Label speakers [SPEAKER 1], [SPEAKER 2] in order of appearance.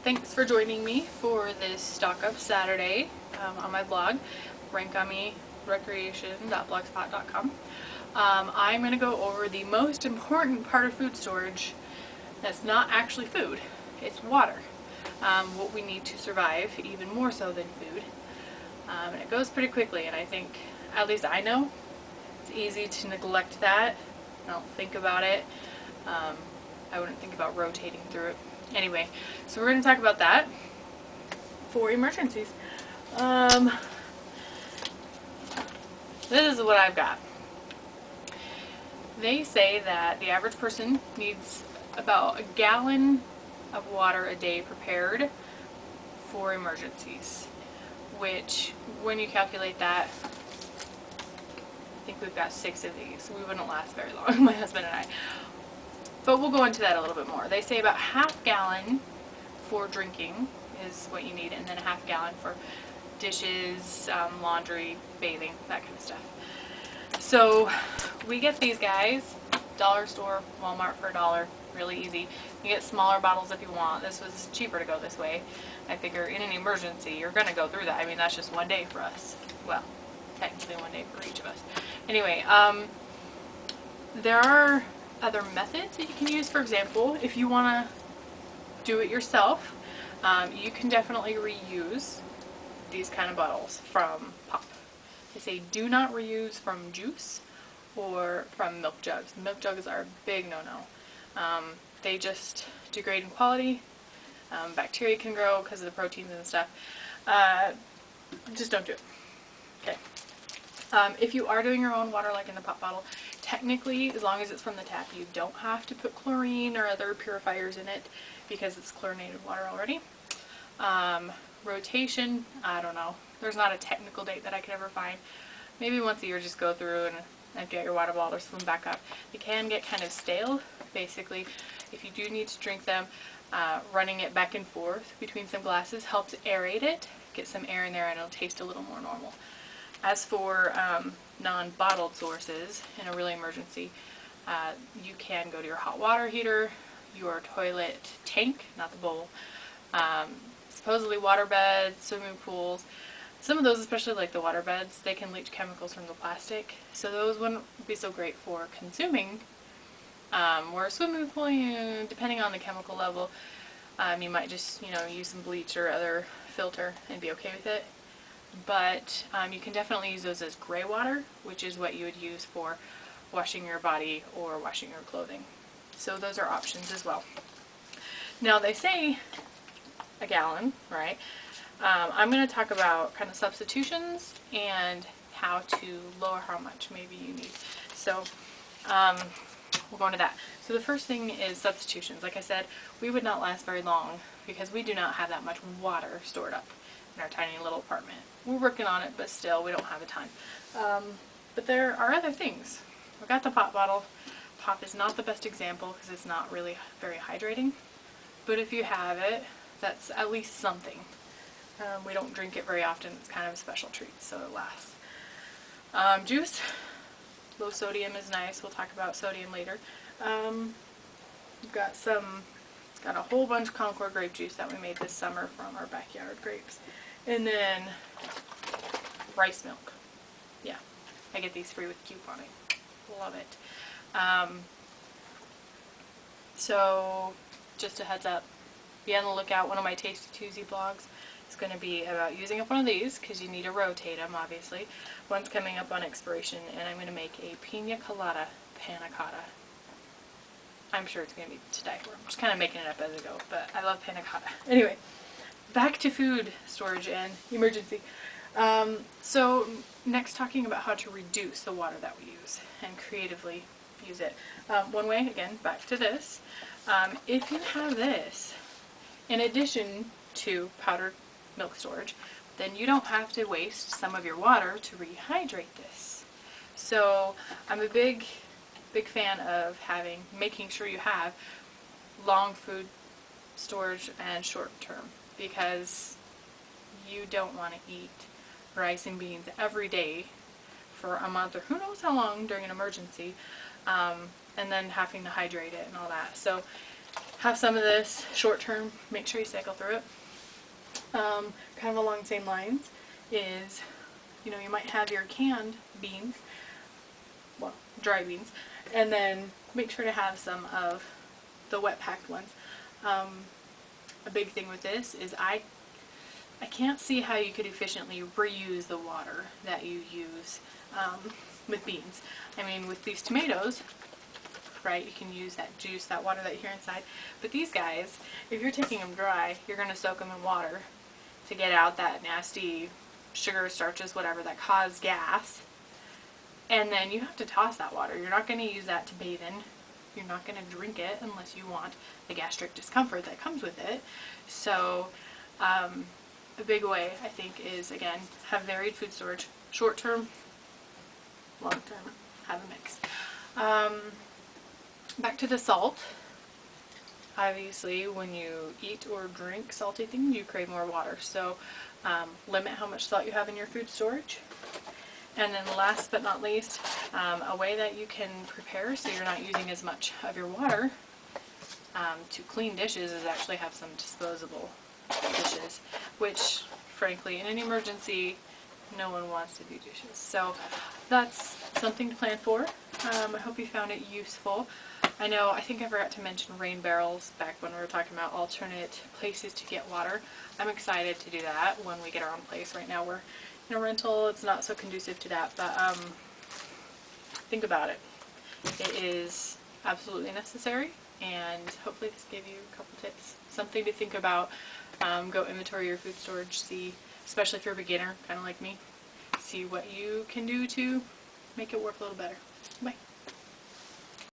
[SPEAKER 1] Thanks for joining me for this stock up Saturday on my blog, rankamirecreation.blogspot.com. I'm going to go over the most important part of food storage that's not actually food, it's water. What we need to survive, even more so than food. And it goes pretty quickly, and I think, at least I know, it's easy to neglect that. I don't think about it. I wouldn't think about rotating through it. Anyway, so we're going to talk about that for emergencies. This is what I've got. They say that the average person needs about a gallon of water a day prepared for emergencies, which when you calculate that, I think we've got 6 of these. We wouldn't last very long, my husband and I. But we'll go into that a little bit more. They say about half gallon for drinking is what you need, and then a half gallon for dishes, laundry, bathing, that kind of stuff. So we get these guys, dollar store, Walmart for $1, really easy. You get smaller bottles if you want. This was cheaper to go this way. I figure in an emergency, you're going to go through that. I mean, that's just one day for us. Well, technically one day for each of us. Anyway, there are other methods that you can use. For example, if you want to do it yourself, you can definitely reuse these kind of bottles from pop. They say do not reuse from juice or from milk jugs. Milk jugs are a big no-no. They just degrade in quality. Bacteria can grow because of the proteins and stuff. Just don't do it. Okay. If you are doing your own water, like in the pop bottle, technically, as long as it's from the tap, you don't have to put chlorine or other purifiers in it because it's chlorinated water already. Rotation, I don't know. There's not a technical date that I could ever find. Maybe once a year just go through and empty out your water bottle or fill them back up. They can get kind of stale. Basically, if you do need to drink them, running it back and forth between some glasses helps aerate it, get some air in there, and it'll taste a little more normal. As for non-bottled sources in a really emergency, you can go to your hot water heater, your toilet tank, not the bowl, supposedly water beds, swimming pools. Some of those, especially like the water beds, they can leach chemicals from the plastic, so those wouldn't be so great for consuming. Where a swimming pool, depending on the chemical level, you might just use some bleach or other filter and be okay with it. But you can definitely use those as gray water, which is what you would use for washing your body or washing your clothing. So those are options as well. Now they say a gallon, right? I'm going to talk about kind of substitutions and how to lower how much maybe you need. So we'll go into that. So the first thing is substitutions. Like I said, we would not last very long because we do not have that much water stored up in our tiny little apartment. We're working on it, but still, we don't have a ton. But there are other things. We've got the pop bottle. Pop is not the best example because it's not really very hydrating. But if you have it, that's at least something. We don't drink it very often. It's kind of a special treat, so it lasts. Juice. Low sodium is nice. We'll talk about sodium later. We've got got a whole bunch of Concord grape juice that we made this summer from our backyard grapes. And then rice milk. Yeah, I get these free with couponing. Love it. So just a heads up, be on the lookout. One of my Tasty Tuesday blogs is going to be about using up one of these because you need to rotate them, obviously. One's coming up on expiration, and I'm going to make a pina colada panna cotta. I'm sure it's going to be to die for. I'm just kind of making it up as I go, but I love panna cotta. Anyway, back to food storage and emergency. So next, talking about how to reduce the water that we use and creatively use it. One way, again, back to this. If you have this, in addition to powdered milk storage, then you don't have to waste some of your water to rehydrate this. So I'm a big fan of making sure you have long food storage and short term, because you don't want to eat rice and beans every day for a month or who knows how long during an emergency, and then having to hydrate it and all that. So have some of this short term, make sure you cycle through it. Kind of along the same lines is, you know, you might have your canned beans, well, dry beans, and then make sure to have some of the wet packed ones. A big thing with this is I can't see how you could efficiently reuse the water that you use with beans. I mean, with these tomatoes, right, you can use that juice, that water that you hear inside. But these guys, if you're taking them dry, you're going to soak them in water to get out that nasty sugar, starches, whatever, that cause gas. And then you have to toss that water. You're not going to use that to bathe in. You're not going to drink it unless you want the gastric discomfort that comes with it. So a big way, I think, is, again, have varied food storage. Short term, long term, have a mix. Back to the salt. Obviously, when you eat or drink salty things, you crave more water. So limit how much salt you have in your food storage. And then last but not least, a way that you can prepare so you're not using as much of your water to clean dishes is actually have some disposable dishes, which frankly in an emergency no one wants to do dishes. So that's something to plan for. I hope you found it useful. I think I forgot to mention rain barrels back when we were talking about alternate places to get water. I'm excited to do that when we get our own place. Right now we're in a rental, it's not so conducive to that, but think about it. It is absolutely necessary, and hopefully this gave you a couple tips. Something to think about. Go inventory your food storage, see, especially if you're a beginner, kind of like me, see what you can do to make it work a little better.